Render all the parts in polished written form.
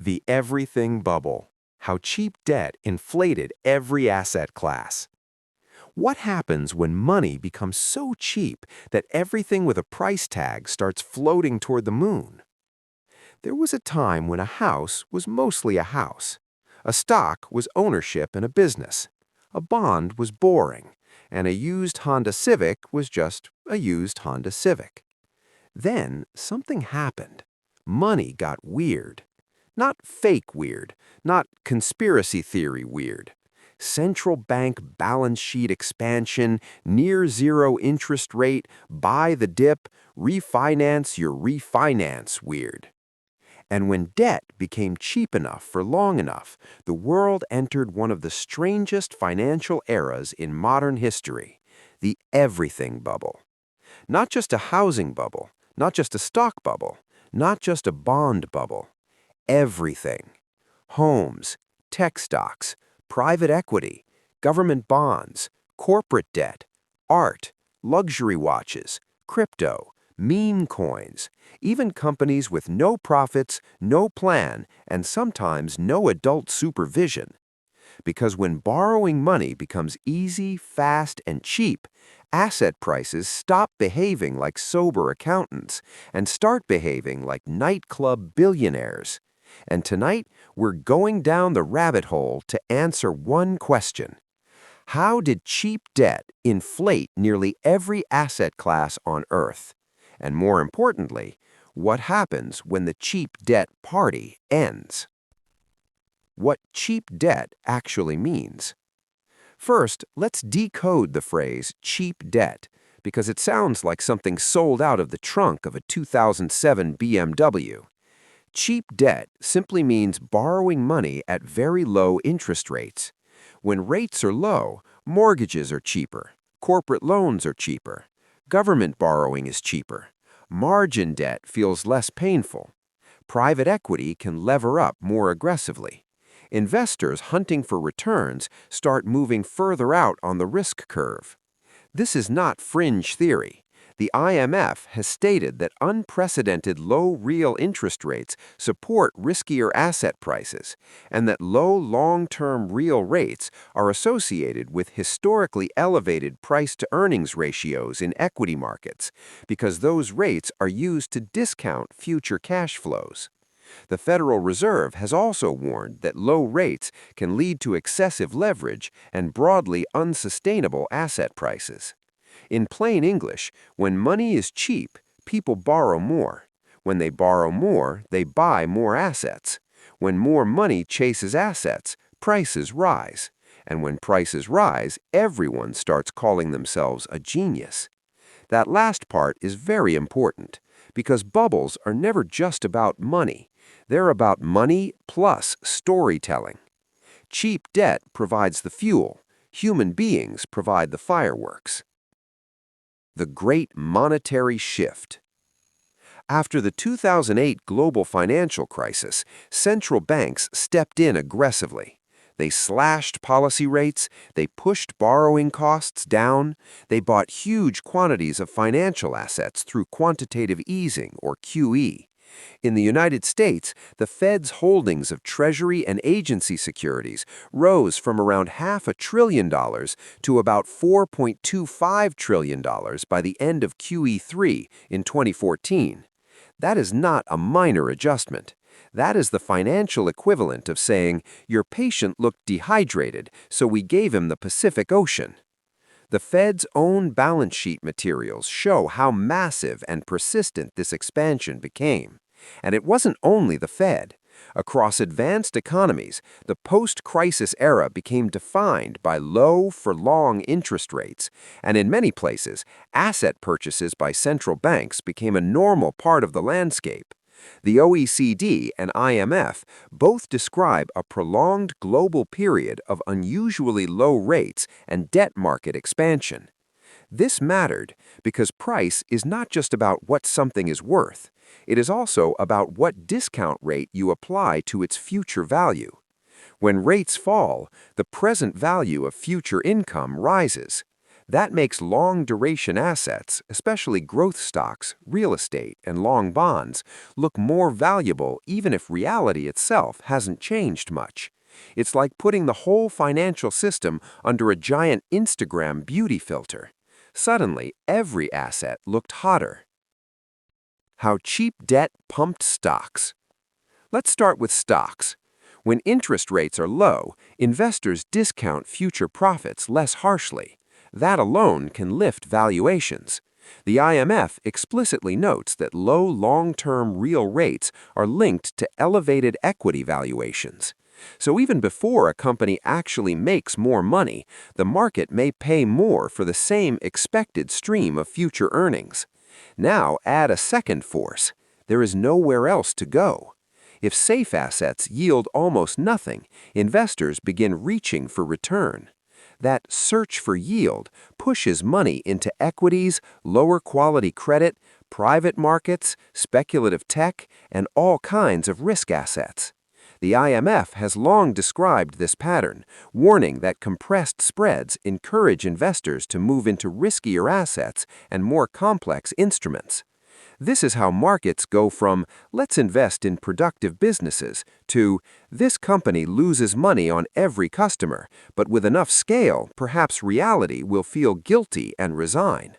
The everything bubble. How cheap debt inflated every asset class. What happens when money becomes so cheap that everything with a price tag starts floating toward the moon? There was a time when a house was mostly a house. A stock was ownership in a business. A bond was boring, and a used Honda Civic was just a used Honda Civic. Then something happened. Money got weird. Not fake weird, not conspiracy theory weird. Central bank balance sheet expansion, near zero interest rate, buy the dip, refinance your refinance weird. And when debt became cheap enough for long enough, the world entered one of the strangest financial eras in modern history, the everything bubble. Not just a housing bubble, not just a stock bubble, not just a bond bubble. Everything. Homes, tech stocks, private equity, government bonds, corporate debt, art, luxury watches, crypto, meme coins, even companies with no profits, no plan, and sometimes no adult supervision. Because when borrowing money becomes easy, fast, and cheap, asset prices stop behaving like sober accountants and start behaving like nightclub billionaires. And tonight, we're going down the rabbit hole to answer one question. How did cheap debt inflate nearly every asset class on Earth? And more importantly, what happens when the cheap debt party ends? What cheap debt actually means. First, let's decode the phrase cheap debt, because it sounds like something sold out of the trunk of a 2007 BMW. Cheap debt simply means borrowing money at very low interest rates. When rates are low, mortgages are cheaper, corporate loans are cheaper, government borrowing is cheaper, margin debt feels less painful, private equity can lever up more aggressively. Investors hunting for returns start moving further out on the risk curve. This is not fringe theory. The IMF has stated that unprecedented low real interest rates support riskier asset prices, and that low long-term real rates are associated with historically elevated price-to-earnings ratios in equity markets, because those rates are used to discount future cash flows. The Federal Reserve has also warned that low rates can lead to excessive leverage and broadly unsustainable asset prices. In plain English, when money is cheap, people borrow more. When they borrow more, they buy more assets. When more money chases assets, prices rise. And when prices rise, everyone starts calling themselves a genius. That last part is very important, because bubbles are never just about money. They're about money plus storytelling. Cheap debt provides the fuel. Human beings provide the fireworks. The Great Monetary Shift. After the 2008 global financial crisis, central banks stepped in aggressively. They slashed policy rates, they pushed borrowing costs down, they bought huge quantities of financial assets through quantitative easing, or QE. In the United States, the Fed's holdings of Treasury and agency securities rose from around $500 billion to about $4.25 trillion by the end of QE3 in 2014. That is not a minor adjustment. That is the financial equivalent of saying, your patient looked dehydrated, so we gave him the Pacific Ocean. The Fed's own balance sheet materials show how massive and persistent this expansion became. And it wasn't only the Fed. Across advanced economies, the post-crisis era became defined by low for long interest rates, and in many places, asset purchases by central banks became a normal part of the landscape. The OECD and IMF both describe a prolonged global period of unusually low rates and debt market expansion. This mattered because price is not just about what something is worth. It is also about what discount rate you apply to its future value. When rates fall, the present value of future income rises. That makes long-duration assets, especially growth stocks, real estate, and long bonds, look more valuable even if reality itself hasn't changed much. It's like putting the whole financial system under a giant Instagram beauty filter. Suddenly, every asset looked hotter. How cheap debt pumped stocks. Let's start with stocks. When interest rates are low, investors discount future profits less harshly. That alone can lift valuations. The IMF explicitly notes that low long-term real rates are linked to elevated equity valuations. So even before a company actually makes more money, the market may pay more for the same expected stream of future earnings. Now add a second force. There is nowhere else to go. If safe assets yield almost nothing, investors begin reaching for return. That search for yield pushes money into equities, lower quality credit, private markets, speculative tech, and all kinds of risk assets. The IMF has long described this pattern, warning that compressed spreads encourage investors to move into riskier assets and more complex instruments. This is how markets go from, let's invest in productive businesses, to, this company loses money on every customer, but with enough scale, perhaps reality will feel guilty and resign.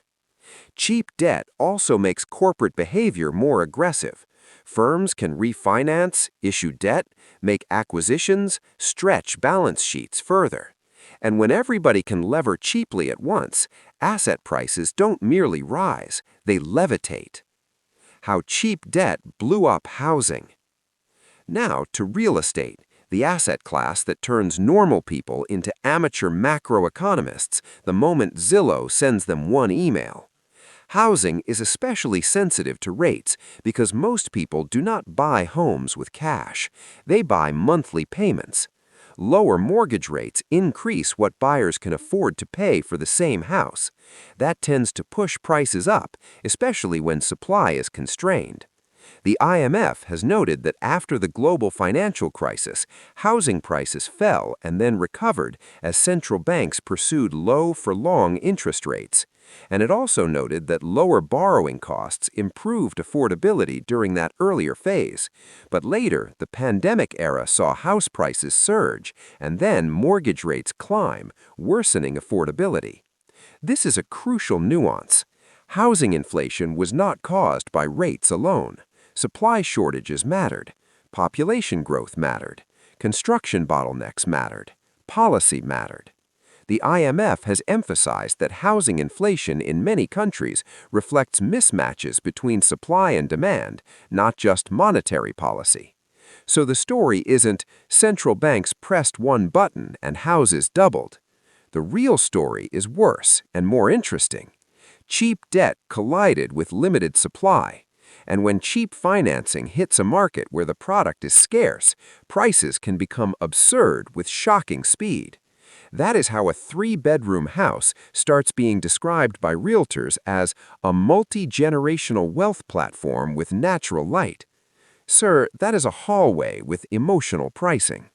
Cheap debt also makes corporate behavior more aggressive. Firms can refinance, issue debt, make acquisitions, stretch balance sheets further. And when everybody can lever cheaply at once, asset prices don't merely rise, they levitate. How cheap debt blew up housing. Now to real estate, the asset class that turns normal people into amateur macroeconomists the moment Zillow sends them one email. Housing is especially sensitive to rates because most people do not buy homes with cash. They buy monthly payments. Lower mortgage rates increase what buyers can afford to pay for the same house. That tends to push prices up, especially when supply is constrained. The IMF has noted that after the global financial crisis, housing prices fell and then recovered as central banks pursued low-for-long interest rates. And it also noted that lower borrowing costs improved affordability during that earlier phase. But later, the pandemic era saw house prices surge and then mortgage rates climb, worsening affordability. This is a crucial nuance. Housing inflation was not caused by rates alone. Supply shortages mattered. Population growth mattered. Construction bottlenecks mattered. Policy mattered. The IMF has emphasized that housing inflation in many countries reflects mismatches between supply and demand, not just monetary policy. So the story isn't central banks pressed one button and houses doubled. The real story is worse and more interesting. Cheap debt collided with limited supply. And when cheap financing hits a market where the product is scarce, prices can become absurd with shocking speed. That is how a three-bedroom house starts being described by realtors as a multi-generational wealth platform with natural light. Sir, that is a hallway with emotional pricing.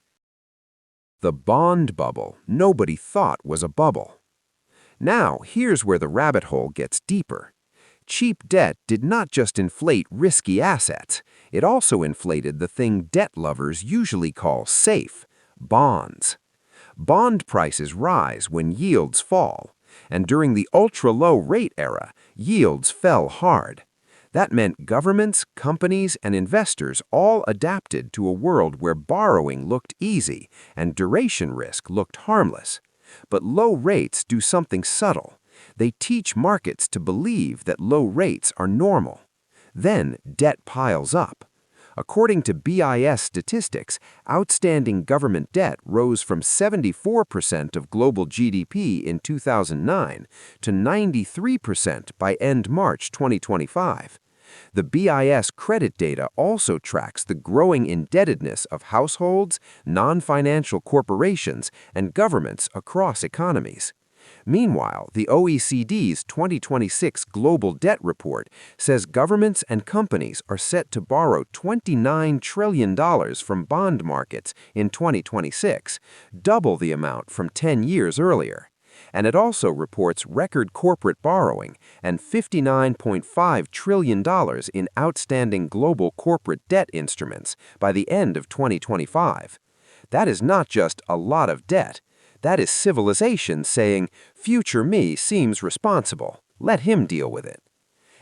The bond bubble nobody thought was a bubble. Now, here's where the rabbit hole gets deeper. Cheap debt did not just inflate risky assets, it also inflated the thing debt lovers usually call safe, bonds. Bond prices rise when yields fall, and during the ultra-low rate era, yields fell hard. That meant governments, companies, and investors all adapted to a world where borrowing looked easy and duration risk looked harmless. But low rates do something subtle. They teach markets to believe that low rates are normal. Then debt piles up. According to BIS statistics, outstanding government debt rose from 74% of global GDP in 2009 to 93% by end March 2025. The BIS credit data also tracks the growing indebtedness of households, non-financial corporations, and governments across economies. Meanwhile, the OECD's 2026 Global Debt Report says governments and companies are set to borrow $29 trillion from bond markets in 2026, double the amount from 10 years earlier. And it also reports record corporate borrowing and $59.5 trillion in outstanding global corporate debt instruments by the end of 2025. That is not just a lot of debt. That is civilization saying, future me seems responsible. Let him deal with it.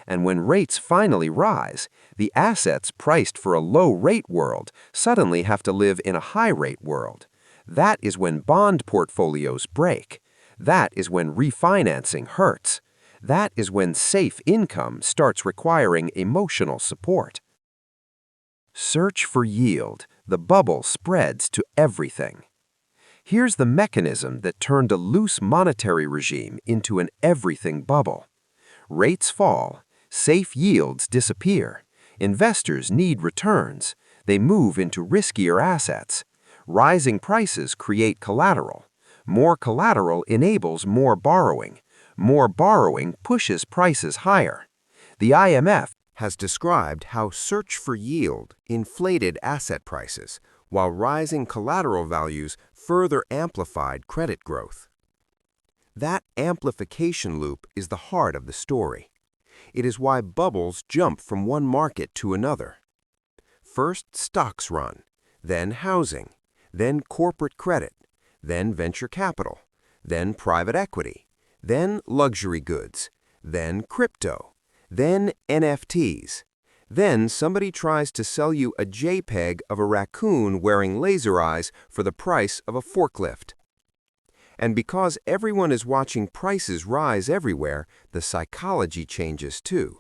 And when rates finally rise, the assets priced for a low-rate world suddenly have to live in a high-rate world. That is when bond portfolios break. That is when refinancing hurts. That is when safe income starts requiring emotional support. Search for yield. The bubble spreads to everything. Here's the mechanism that turned a loose monetary regime into an everything bubble. Rates fall. Safe yields disappear. Investors need returns. They move into riskier assets. Rising prices create collateral. More collateral enables more borrowing. More borrowing pushes prices higher. The IMF has described how search for yield inflated asset prices, while rising collateral values further amplified credit growth. That amplification loop is the heart of the story. It is why bubbles jump from one market to another. First, stocks run, then housing, then corporate credit, then venture capital, then private equity, then luxury goods, then crypto, then NFTs. Then somebody tries to sell you a JPEG of a raccoon wearing laser eyes for the price of a forklift. And because everyone is watching prices rise everywhere, the psychology changes too.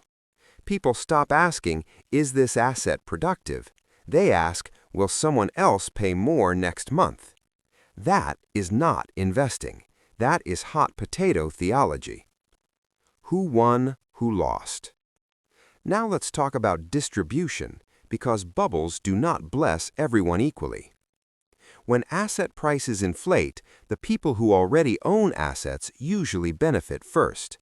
People stop asking, is this asset productive? They ask, will someone else pay more next month? That is not investing. That is hot potato theology. Who won, who lost? Now let's talk about distribution, because bubbles do not bless everyone equally. When asset prices inflate, the people who already own assets usually benefit first.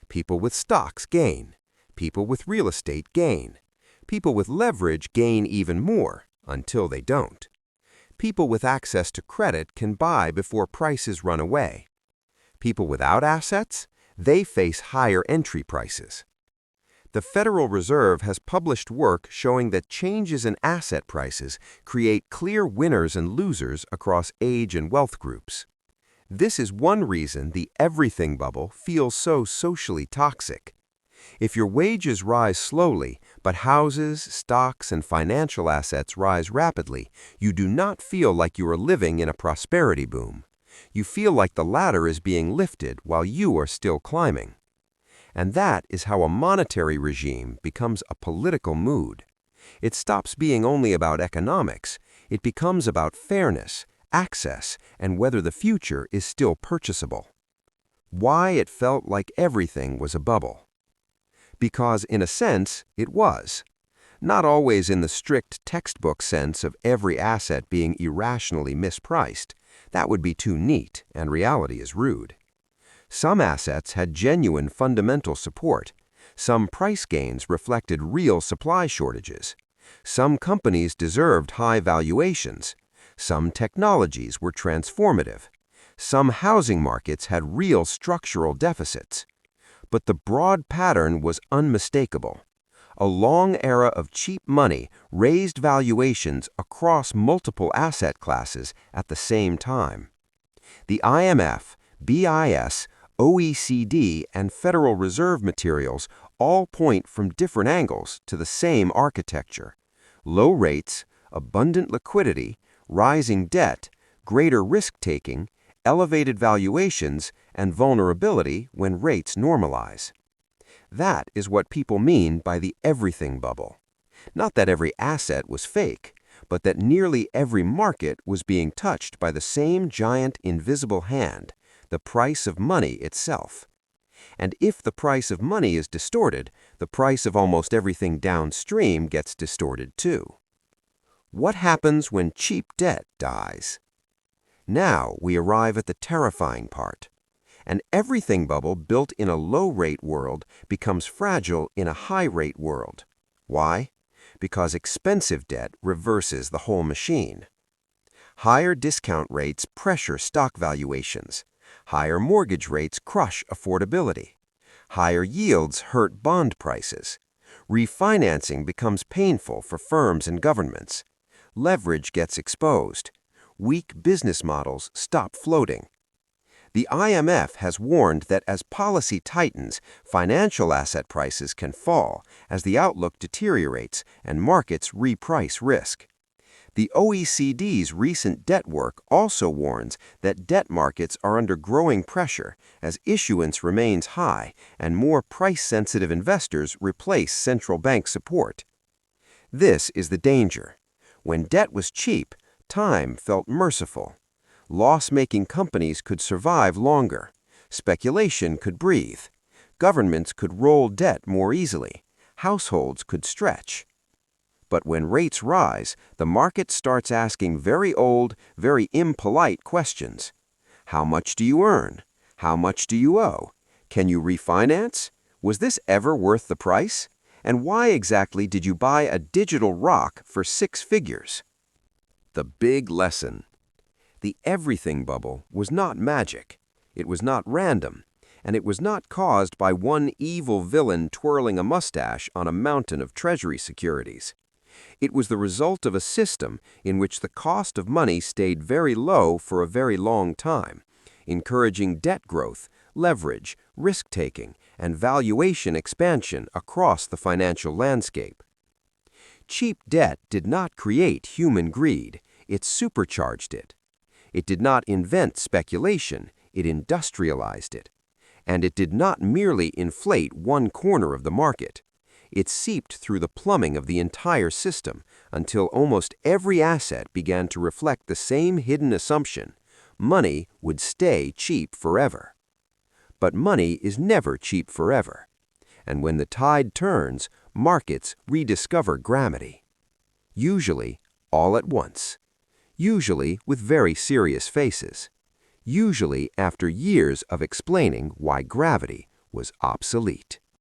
People with stocks gain. People with real estate gain. People with leverage gain even more, until they don't. People with access to credit can buy before prices run away. People without assets, they face higher entry prices. The Federal Reserve has published work showing that changes in asset prices create clear winners and losers across age and wealth groups. This is one reason the everything bubble feels so socially toxic. If your wages rise slowly, but houses, stocks, and financial assets rise rapidly, you do not feel like you are living in a prosperity boom. You feel like the ladder is being lifted while you are still climbing. And that is how a monetary regime becomes a political mood. It stops being only about economics. It becomes about fairness, access, and whether the future is still purchasable. Why it felt like everything was a bubble? Because, in a sense, it was. Not always in the strict textbook sense of every asset being irrationally mispriced. That would be too neat, and reality is rude. Some assets had genuine fundamental support. Some price gains reflected real supply shortages. Some companies deserved high valuations. Some technologies were transformative. Some housing markets had real structural deficits. But the broad pattern was unmistakable. A long era of cheap money raised valuations across multiple asset classes at the same time. The IMF, BIS, OECD, and Federal Reserve materials all point from different angles to the same architecture: low rates, abundant liquidity, rising debt, greater risk-taking, elevated valuations, and vulnerability when rates normalize. That is what people mean by the everything bubble. Not that every asset was fake, but that nearly every market was being touched by the same giant invisible hand, the price of money itself. And if the price of money is distorted, the price of almost everything downstream gets distorted too. What happens when cheap debt dies? Now we arrive at the terrifying part. An everything bubble built in a low-rate world becomes fragile in a high-rate world. Why? Because expensive debt reverses the whole machine. Higher discount rates pressure stock valuations. Higher mortgage rates crush affordability. Higher yields hurt bond prices. Refinancing becomes painful for firms and governments. Leverage gets exposed. Weak business models stop floating. The IMF has warned that as policy tightens, financial asset prices can fall as the outlook deteriorates and markets reprice risk. The OECD's recent debt work also warns that debt markets are under growing pressure as issuance remains high and more price-sensitive investors replace central bank support. This is the danger. When debt was cheap, time felt merciful. Loss-making companies could survive longer. Speculation could breathe. Governments could roll debt more easily. Households could stretch. But when rates rise, the market starts asking very old, very impolite questions. How much do you earn? How much do you owe? Can you refinance? Was this ever worth the price? And why exactly did you buy a digital rock for 6 figures? The big lesson. The everything bubble was not magic. It was not random. And it was not caused by one evil villain twirling a mustache on a mountain of treasury securities. It was the result of a system in which the cost of money stayed very low for a very long time, encouraging debt growth, leverage, risk-taking, and valuation expansion across the financial landscape. Cheap debt did not create human greed, it supercharged it. It did not invent speculation, it industrialized it. And it did not merely inflate one corner of the market. It seeped through the plumbing of the entire system until almost every asset began to reflect the same hidden assumption: money would stay cheap forever. But money is never cheap forever. And when the tide turns, markets rediscover gravity. Usually, all at once. Usually with very serious faces. Usually after years of explaining why gravity was obsolete.